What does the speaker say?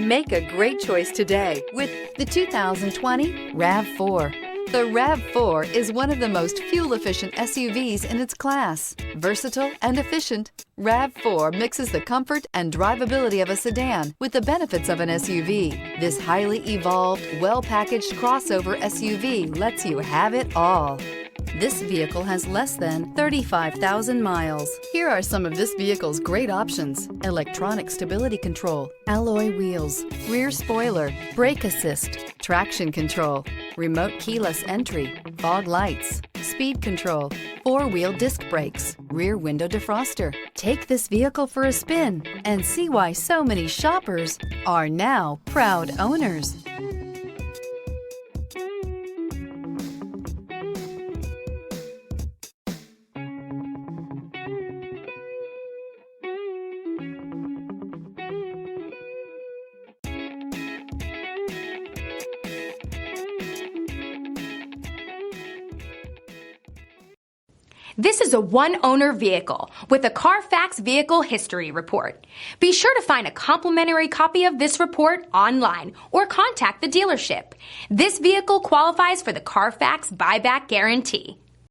Make a great choice today with the 2020 RAV4. The RAV4 is one of the most fuel-efficient SUVs in its class. Versatile and efficient, RAV4 mixes the comfort and drivability of a sedan with the benefits of an SUV. This highly evolved, well-packaged crossover SUV lets you have it all. This vehicle has less than 35,000 miles. Here are some of this vehicle's great options: electronic stability control, alloy wheels, rear spoiler, brake assist, traction control, remote keyless entry, fog lights, speed control, four-wheel disc brakes, rear window defroster. Take this vehicle for a spin and see why so many shoppers are now proud owners. This is a one-owner vehicle with a Carfax Vehicle History Report. Be sure to find a complimentary copy of this report online or contact the dealership. This vehicle qualifies for the Carfax Buyback Guarantee.